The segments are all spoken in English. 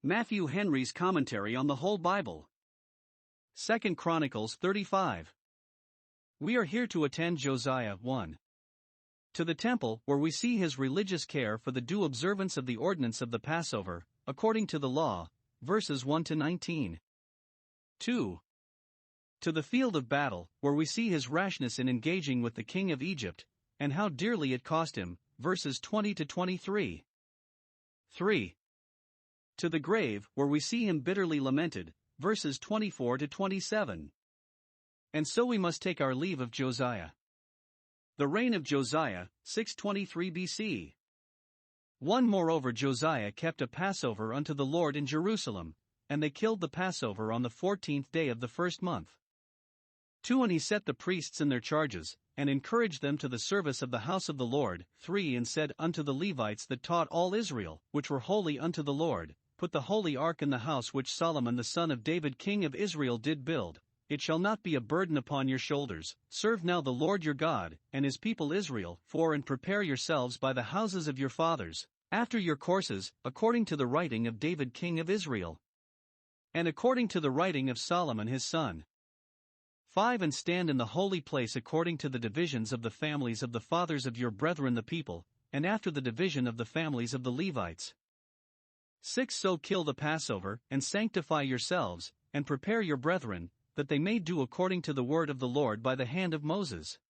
Matthew Henry's Commentary on the Whole Bible. 2 Chronicles 35. We are here to attend Josiah 1. To the temple, where we see his religious care for the due observance of the ordinance of the Passover, according to the law, verses 1 to 19. 2. To the field of battle, where we see his rashness in engaging with the king of Egypt, and how dearly it cost him, verses 20 to 23. 3. To the grave, where we see him bitterly lamented, verses 24 to 27. And so we must take our leave of Josiah. The reign of Josiah, 623 BC. 1. Moreover, Josiah kept a Passover unto the Lord in Jerusalem, and they killed the Passover on the 14th day of the first month. 2. And he set the priests in their charges, and encouraged them to the service of the house of the Lord. 3. And said unto the Levites that taught all Israel, which were holy unto the Lord, Put the holy ark in the house which Solomon the son of David king of Israel did build. It shall not be a burden upon your shoulders. Serve now the Lord your God, and his people Israel. 4. And prepare yourselves by the houses of your fathers, after your courses, according to the writing of David king of Israel, and according to the writing of Solomon his son. 5. And stand in the holy place according to the divisions of the families of the fathers of your brethren the people, and after the division of the families of the Levites. 6. So kill the Passover, and sanctify yourselves, and prepare your brethren, that they may do according to the word of the Lord by the hand of Moses.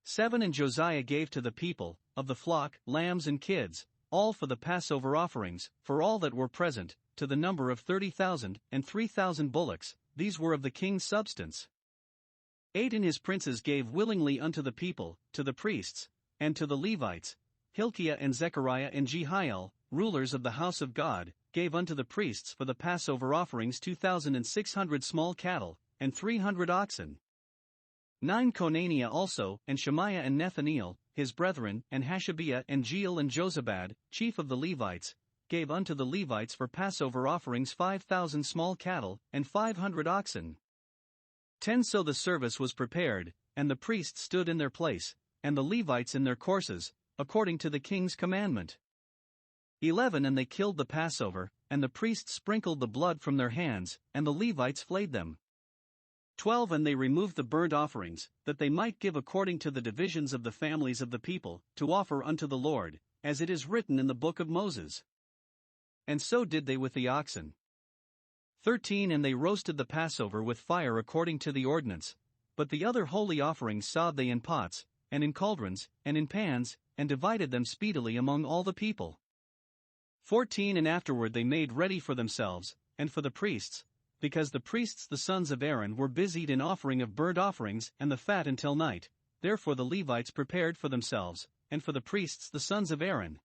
7. And Josiah gave to the people, of the flock, lambs and kids, all for the Passover offerings, for all that were present, to the number of 30,000, and 3,000 bullocks, these were of the king's substance. 8. And his princes gave willingly unto the people, to the priests, and to the Levites, Hilkiah and Zechariah and Jehiel, rulers of the house of God, gave unto the priests for the Passover offerings 2,600 small cattle, and 300 oxen. 9. Conaniah also, and Shemaiah and Nethaneel, his brethren, and Hashabiah and Jeiel and Jozabad, chief of the Levites, gave unto the Levites for Passover offerings 5,000 small cattle, and 500 oxen. 10. So the service was prepared, and the priests stood in their place, and the Levites in their courses, according to the king's commandment. 11. And they killed the Passover, and the priests sprinkled the blood from their hands, and the Levites flayed them. 12. And they removed the burnt offerings, that they might give according to the divisions of the families of the people, to offer unto the Lord, as it is written in the book of Moses. And so did they with the oxen. 13. And they roasted the Passover with fire according to the ordinance, but the other holy offerings sawed they in pots, and in cauldrons, and in pans, and divided them speedily among all the people. 14. And afterward they made ready for themselves, and for the priests, because the priests the sons of Aaron were busied in offering of burnt offerings and the fat until night, therefore the Levites prepared for themselves, and for the priests the sons of Aaron.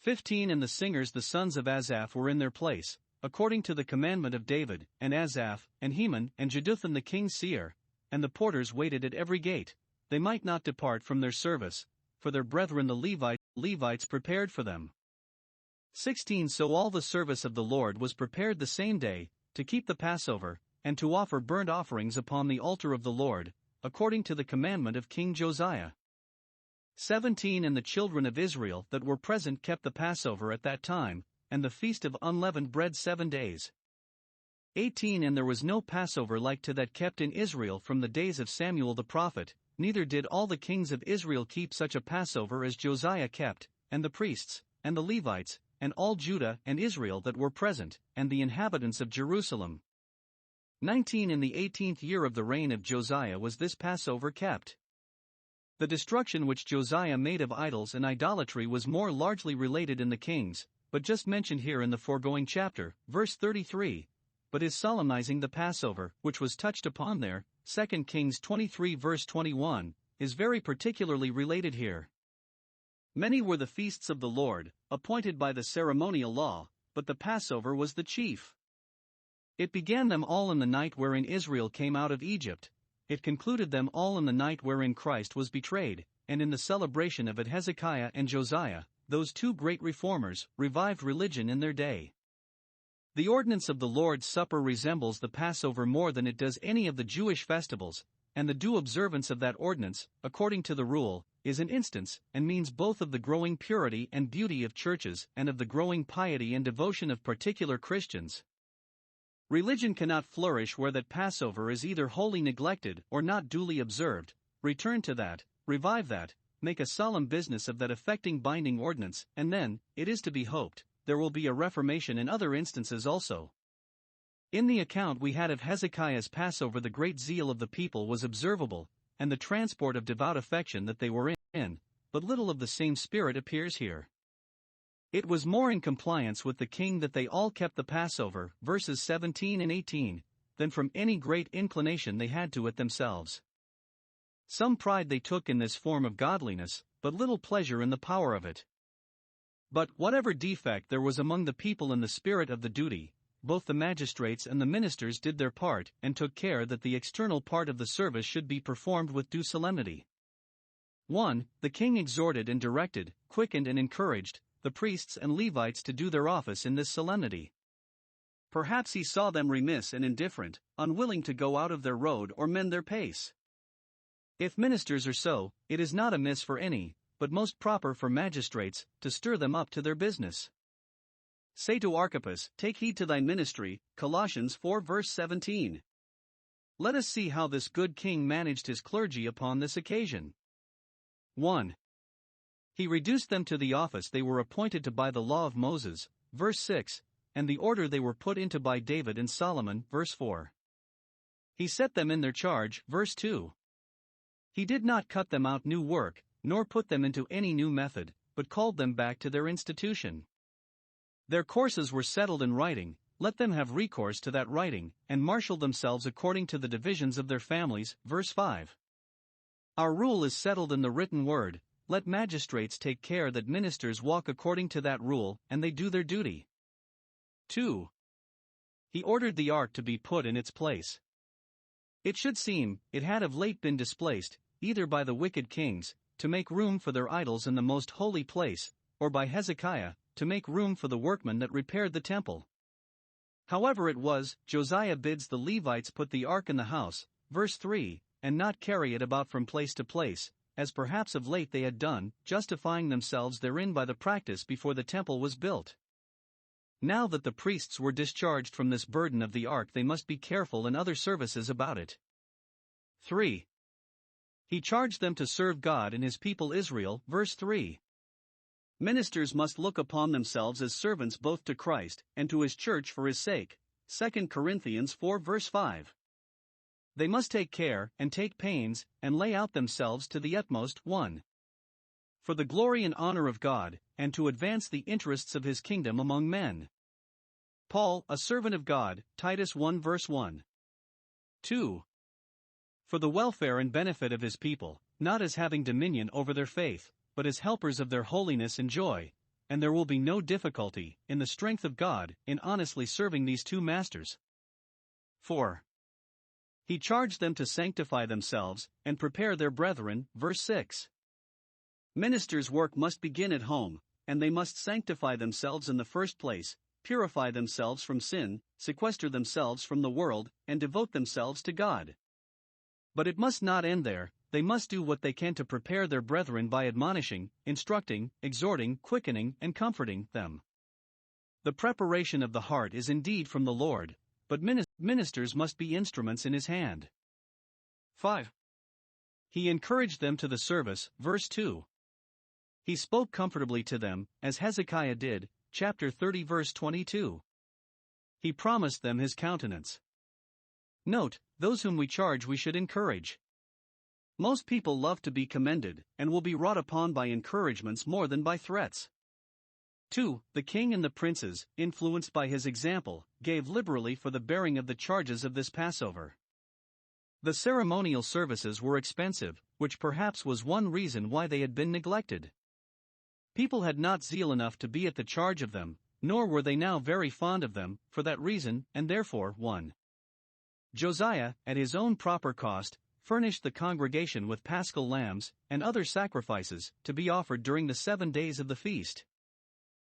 15. And the singers the sons of Asaph were in their place, according to the commandment of David, and Asaph, and Heman, and Jeduthun the king's seer, and the porters waited at every gate, they might not depart from their service, for their brethren the Levites prepared for them. 16. So all the service of the Lord was prepared the same day, to keep the Passover, and to offer burnt offerings upon the altar of the Lord, according to the commandment of King Josiah. 17. And the children of Israel that were present kept the Passover at that time, and the feast of unleavened bread 7 days. 18. And there was no Passover like to that kept in Israel from the days of Samuel the prophet, neither did all the kings of Israel keep such a Passover as Josiah kept, and the priests, and the Levites, and all Judah and Israel that were present, and the inhabitants of Jerusalem. 19. In the 18th year of the reign of Josiah was this Passover kept. The destruction which Josiah made of idols and idolatry was more largely related in the Kings, but just mentioned here in the foregoing chapter, verse 33, but his solemnizing the Passover, which was touched upon there, 2 Kings 23 verse 21, is very particularly related here. Many were the feasts of the Lord, appointed by the ceremonial law, but the Passover was the chief. It began them all in the night wherein Israel came out of Egypt, it concluded them all in the night wherein Christ was betrayed, and in the celebration of it Hezekiah and Josiah, those two great reformers, revived religion in their day. The ordinance of the Lord's Supper resembles the Passover more than it does any of the Jewish festivals, and the due observance of that ordinance, according to the rule, is an instance, and means both of the growing purity and beauty of churches and of the growing piety and devotion of particular Christians. Religion cannot flourish where that Passover is either wholly neglected or not duly observed. Return to that, revive that, make a solemn business of that affecting binding ordinance, and then, it is to be hoped, there will be a reformation in other instances also. In the account we had of Hezekiah's Passover, the great zeal of the people was observable, and the transport of devout affection that they were in, but little of the same spirit appears here. It was more in compliance with the king that they all kept the Passover, verses 17 and 18, than from any great inclination they had to it themselves. Some pride they took in this form of godliness, but little pleasure in the power of it. But whatever defect there was among the people in the spirit of the duty, both the magistrates and the ministers did their part, and took care that the external part of the service should be performed with due solemnity. 1. The king exhorted and directed, quickened and encouraged, the priests and Levites to do their office in this solemnity. Perhaps he saw them remiss and indifferent, unwilling to go out of their road or mend their pace. If ministers are so, it is not amiss for any, but most proper for magistrates, to stir them up to their business. Say to Archippus, take heed to thine ministry, Colossians 4 verse 17. Let us see how this good king managed his clergy upon this occasion. 1. He reduced them to the office they were appointed to by the law of Moses, verse 6, and the order they were put into by David and Solomon, verse 4. He set them in their charge, verse 2. He did not cut them out new work, nor put them into any new method, but called them back to their institution. Their courses were settled in writing, let them have recourse to that writing, and marshal themselves according to the divisions of their families, verse 5. Our rule is settled in the written word, let magistrates take care that ministers walk according to that rule, and they do their duty. 2. He ordered the ark to be put in its place. It should seem, it had of late been displaced, either by the wicked kings, to make room for their idols in the most holy place, or by Hezekiah, to make room for the workmen that repaired the temple. However it was, Josiah bids the Levites put the ark in the house, verse 3, and not carry it about from place to place, as perhaps of late they had done, justifying themselves therein by the practice before the temple was built. Now that the priests were discharged from this burden of the ark, they must be careful in other services about it. 3. He charged them to serve God and his people Israel, verse 3. Ministers must look upon themselves as servants both to Christ and to his church for his sake, 2 Corinthians 4 verse 5. They must take care and take pains and lay out themselves to the utmost. 1. For the glory and honor of God, and to advance the interests of his kingdom among men. Paul, a servant of God, Titus 1 verse 1. 2. For the welfare and benefit of his people, not as having dominion over their faith, but as helpers of their holiness and joy, and there will be no difficulty, in the strength of God, in honestly serving these two masters. 4. He charged them to sanctify themselves, and prepare their brethren, verse 6. Ministers' work must begin at home, and they must sanctify themselves in the first place, purify themselves from sin, sequester themselves from the world, and devote themselves to God. But it must not end there. They must do what they can to prepare their brethren by admonishing, instructing, exhorting, quickening, and comforting them. The preparation of the heart is indeed from the Lord, but ministers must be instruments in his hand. 5. He encouraged them to the service, verse 2. He spoke comfortably to them, as Hezekiah did, chapter 30 verse 22. He promised them his countenance. Note, those whom we charge we should encourage. Most people love to be commended, and will be wrought upon by encouragements more than by threats. 2. The king and the princes, influenced by his example, gave liberally for the bearing of the charges of this Passover. The ceremonial services were expensive, which perhaps was one reason why they had been neglected. People had not zeal enough to be at the charge of them, nor were they now very fond of them, for that reason, and therefore. 1. Josiah, at his own proper cost, furnished the congregation with paschal lambs, and other sacrifices, to be offered during the 7 days of the feast.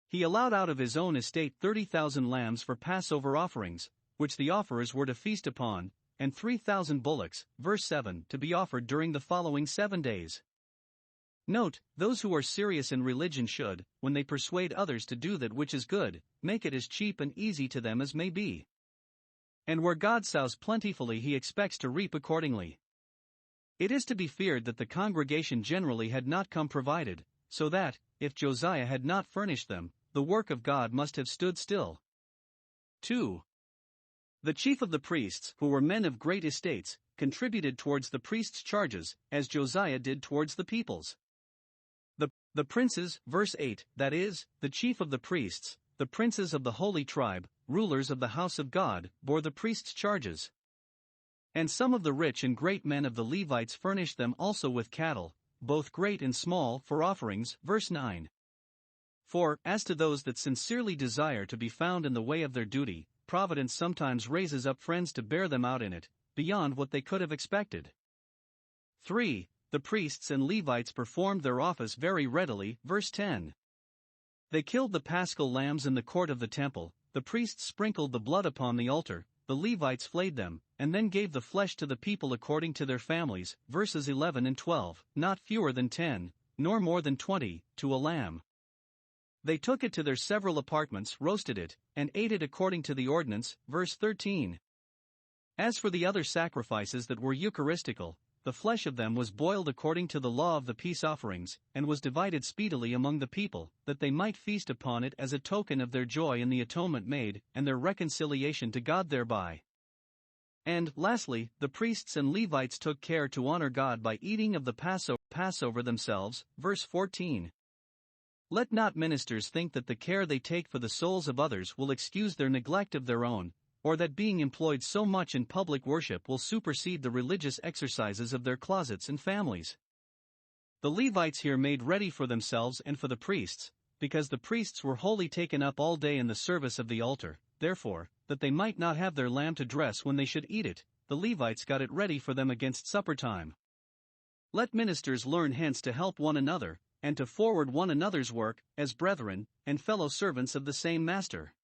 He allowed out of his own estate 30,000 lambs for Passover offerings, which the offerers were to feast upon, and 3,000 bullocks, verse 7, to be offered during the following 7 days. Note, those who are serious in religion should, when they persuade others to do that which is good, make it as cheap and easy to them as may be. And where God sows plentifully, he expects to reap accordingly. It is to be feared that the congregation generally had not come provided, so that, if Josiah had not furnished them, the work of God must have stood still. 2. The chief of the priests, who were men of great estates, contributed towards the priests' charges, as Josiah did towards the people's. The princes, verse 8, that is, the chief of the priests, the princes of the holy tribe, rulers of the house of God, bore the priests' charges. And some of the rich and great men of the Levites furnished them also with cattle, both great and small, for offerings, verse 9. For, as to those that sincerely desire to be found in the way of their duty, Providence sometimes raises up friends to bear them out in it, beyond what they could have expected. 3. The priests and Levites performed their office very readily, verse 10. They killed the paschal lambs in the court of the temple, the priests sprinkled the blood upon the altar, the Levites flayed them, and then gave the flesh to the people according to their families, verses 11 and 12, not fewer than 10, nor more than 20, to a lamb. They took it to their several apartments, roasted it, and ate it according to the ordinance, verse 13. As for the other sacrifices that were Eucharistical, the flesh of them was boiled according to the law of the peace offerings, and was divided speedily among the people, that they might feast upon it as a token of their joy in the atonement made, and their reconciliation to God thereby. And, lastly, the priests and Levites took care to honor God by eating of the Passover themselves, verse 14. Let not ministers think that the care they take for the souls of others will excuse their neglect of their own, or that being employed so much in public worship will supersede the religious exercises of their closets and families. The Levites here made ready for themselves and for the priests, because the priests were wholly taken up all day in the service of the altar, therefore, that they might not have their lamb to dress when they should eat it, the Levites got it ready for them against supper time. Let ministers learn hence to help one another, and to forward one another's work, as brethren, and fellow servants of the same master.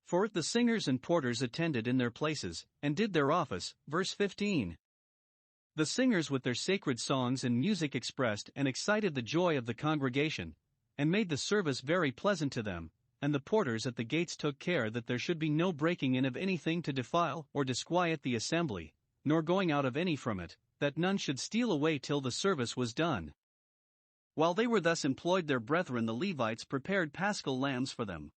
For the singers and porters attended in their places, and did their office, verse 15. The singers with their sacred songs and music expressed and excited the joy of the congregation, and made the service very pleasant to them, and the porters at the gates took care that there should be no breaking in of anything to defile or disquiet the assembly, nor going out of any from it, that none should steal away till the service was done. While they were thus employed, their brethren the Levites prepared paschal lambs for them.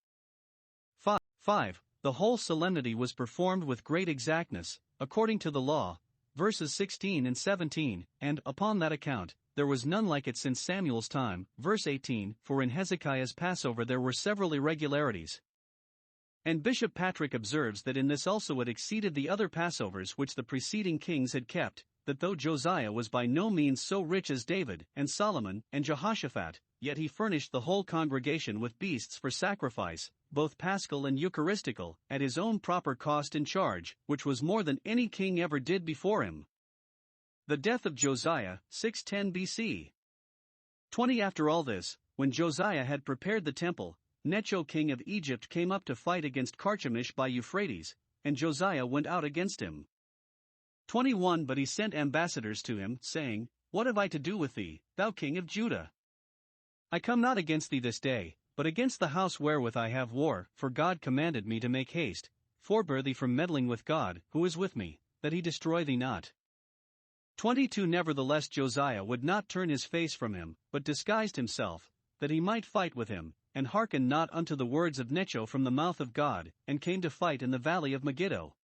5. The whole solemnity was performed with great exactness, according to the law, verses 16 and 17, and, upon that account, there was none like it since Samuel's time, verse 18, for in Hezekiah's Passover there were several irregularities. And Bishop Patrick observes that in this also it exceeded the other Passovers which the preceding kings had kept, that though Josiah was by no means so rich as David, and Solomon, and Jehoshaphat, yet he furnished the whole congregation with beasts for sacrifice, both paschal and eucharistical, at his own proper cost and charge, which was more than any king ever did before him. The death of Josiah, 610 BC. 20 After all this, when Josiah had prepared the temple, Necho king of Egypt came up to fight against Carchemish by Euphrates, and Josiah went out against him. 21 But he sent ambassadors to him, saying, What have I to do with thee, thou king of Judah? I come not against thee this day, but against the house wherewith I have war, for God commanded me to make haste, forbear thee from meddling with God, who is with me, that he destroy thee not. 22 Nevertheless Josiah would not turn his face from him, but disguised himself, that he might fight with him, and hearkened not unto the words of Necho from the mouth of God, and came to fight in the valley of Megiddo.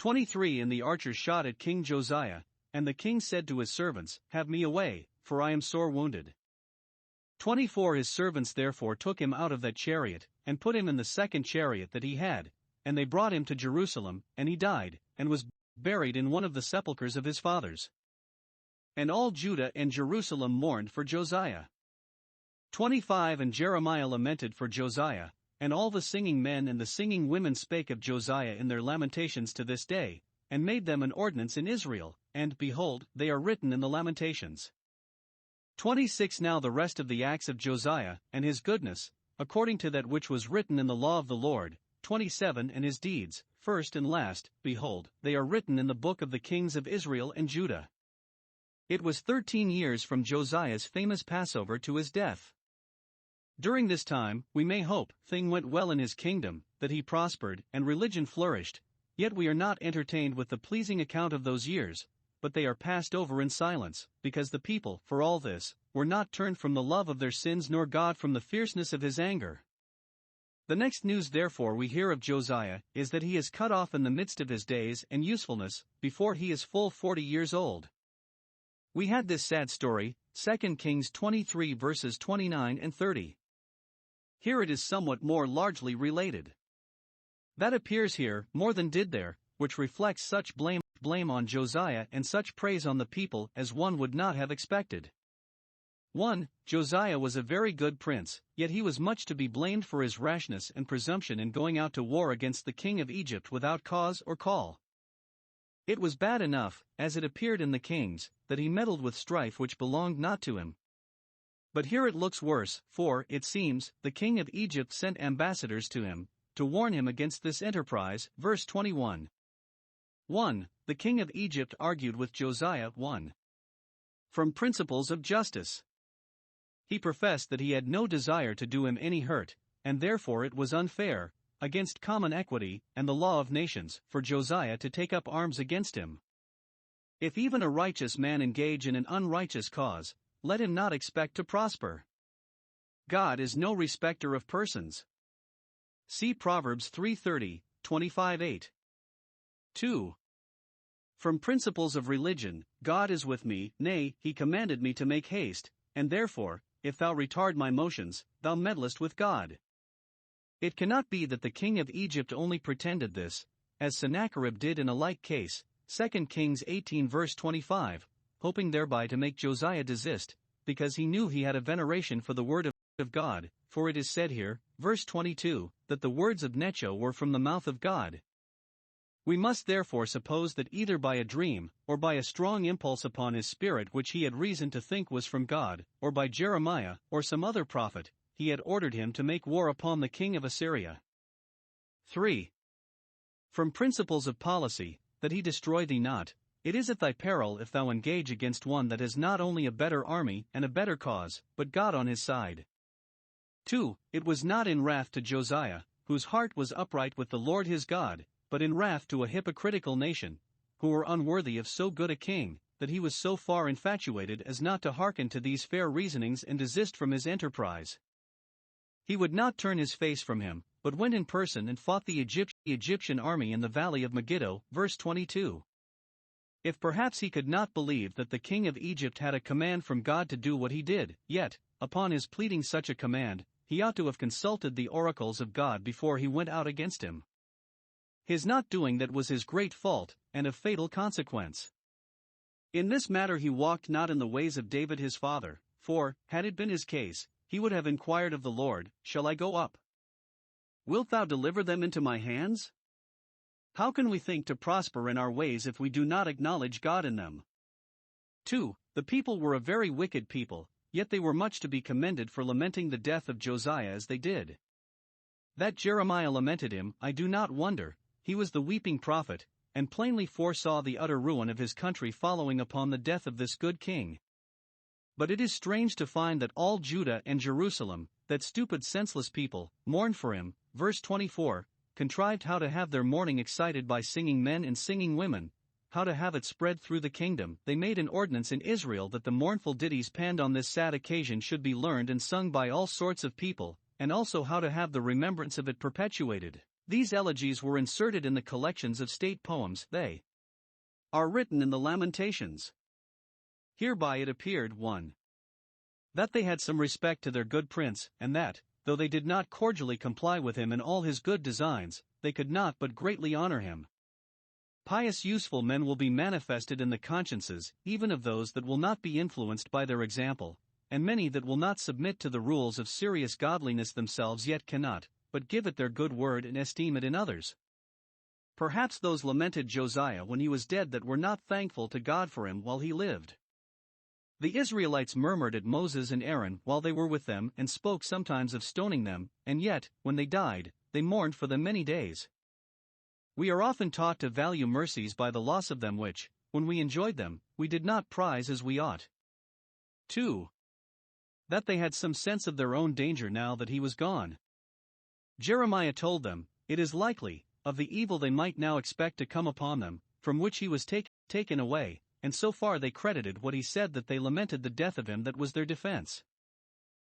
23 And the archers shot at King Josiah, and the king said to his servants, Have me away, for I am sore wounded. 24 His servants therefore took him out of that chariot, and put him in the second chariot that he had, and they brought him to Jerusalem, and he died, and was buried in one of the sepulchres of his fathers. And all Judah and Jerusalem mourned for Josiah. 25 And Jeremiah lamented for Josiah, and all the singing men and the singing women spake of Josiah in their lamentations to this day, and made them an ordinance in Israel, and, behold, they are written in the Lamentations. 26 Now the rest of the acts of Josiah, and his goodness, according to that which was written in the law of the Lord, 27 and his deeds, first and last, behold, they are written in the book of the kings of Israel and Judah. It was 13 years from Josiah's famous Passover to his death. During this time, we may hope, things went well in his kingdom, that he prospered, and religion flourished, yet we are not entertained with the pleasing account of those years, but they are passed over in silence, because the people, for all this, were not turned from the love of their sins nor God from the fierceness of his anger. The next news therefore we hear of Josiah, is that he is cut off in the midst of his days and usefulness, before he is full 40 years old. We had this sad story, 2 Kings 23 verses 29 and 30. Here it is somewhat more largely related. That appears here, more than did there, which reflects such blame on Josiah and such praise on the people as one would not have expected. 1. Josiah was a very good prince, yet he was much to be blamed for his rashness and presumption in going out to war against the king of Egypt without cause or call. It was bad enough, as it appeared in the Kings, that he meddled with strife which belonged not to him. But here it looks worse, for, it seems, the king of Egypt sent ambassadors to him, to warn him against this enterprise, verse 21. 1. The king of Egypt argued with Josiah. 1. From principles of justice. He professed that he had no desire to do him any hurt, and therefore it was unfair, against common equity and the law of nations, for Josiah to take up arms against him. If even a righteous man engage in an unrighteous cause, let him not expect to prosper. God is no respecter of persons. See Proverbs 3:30, 25:8. 2. From principles of religion, God is with me, nay, he commanded me to make haste, and therefore, if thou retard my motions, thou meddlest with God. It cannot be that the king of Egypt only pretended this, as Sennacherib did in a like case, 2 Kings 18 verse 25, hoping thereby to make Josiah desist, because he knew he had a veneration for the word of God, for it is said here, verse 22, that the words of Necho were from the mouth of God. We must therefore suppose that either by a dream, or by a strong impulse upon his spirit which he had reason to think was from God, or by Jeremiah, or some other prophet, he had ordered him to make war upon the king of Assyria. 3. From principles of policy, that he destroy thee not, it is at thy peril if thou engage against one that has not only a better army and a better cause, but God on his side. 2. It was not in wrath to Josiah, whose heart was upright with the Lord his God, but in wrath to a hypocritical nation, who were unworthy of so good a king, that he was so far infatuated as not to hearken to these fair reasonings and desist from his enterprise. He would not turn his face from him, but went in person and fought the Egyptian army in the valley of Megiddo, verse 22. If perhaps he could not believe that the king of Egypt had a command from God to do what he did, yet, upon his pleading such a command, he ought to have consulted the oracles of God before he went out against him. His not doing that was his great fault, and of fatal consequence. In this matter he walked not in the ways of David his father, for, had it been his case, he would have inquired of the Lord, Shall I go up? Wilt thou deliver them into my hands? How can we think to prosper in our ways if we do not acknowledge God in them? 2. The people were a very wicked people, yet they were much to be commended for lamenting the death of Josiah as they did. That Jeremiah lamented him, I do not wonder. He was the weeping prophet, and plainly foresaw the utter ruin of his country following upon the death of this good king. But it is strange to find that all Judah and Jerusalem, that stupid senseless people, mourned for him, verse 24, contrived how to have their mourning excited by singing men and singing women, how to have it spread through the kingdom. They made an ordinance in Israel that the mournful ditties penned on this sad occasion should be learned and sung by all sorts of people, and also how to have the remembrance of it perpetuated. These elegies were inserted in the collections of state poems. They are written in the Lamentations. Hereby it appeared, 1. That they had some respect to their good prince, and that, though they did not cordially comply with him in all his good designs, they could not but greatly honor him. Pious useful men will be manifested in the consciences, even of those that will not be influenced by their example, and many that will not submit to the rules of serious godliness themselves yet cannot, but give it their good word and esteem it in others. Perhaps those lamented Josiah when he was dead that were not thankful to God for him while he lived. The Israelites murmured at Moses and Aaron while they were with them and spoke sometimes of stoning them, and yet, when they died, they mourned for them many days. We are often taught to value mercies by the loss of them which, when we enjoyed them, we did not prize as we ought. 2. That they had some sense of their own danger now that he was gone. Jeremiah told them, it is likely, of the evil they might now expect to come upon them, from which he was taken away, and so far they credited what he said that they lamented the death of him that was their defense.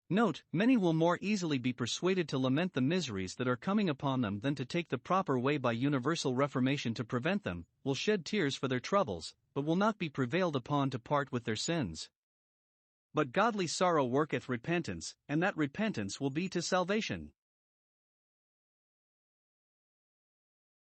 Note, many will more easily be persuaded to lament the miseries that are coming upon them than to take the proper way by universal reformation to prevent them, will shed tears for their troubles, but will not be prevailed upon to part with their sins. But godly sorrow worketh repentance, and that repentance will be to salvation.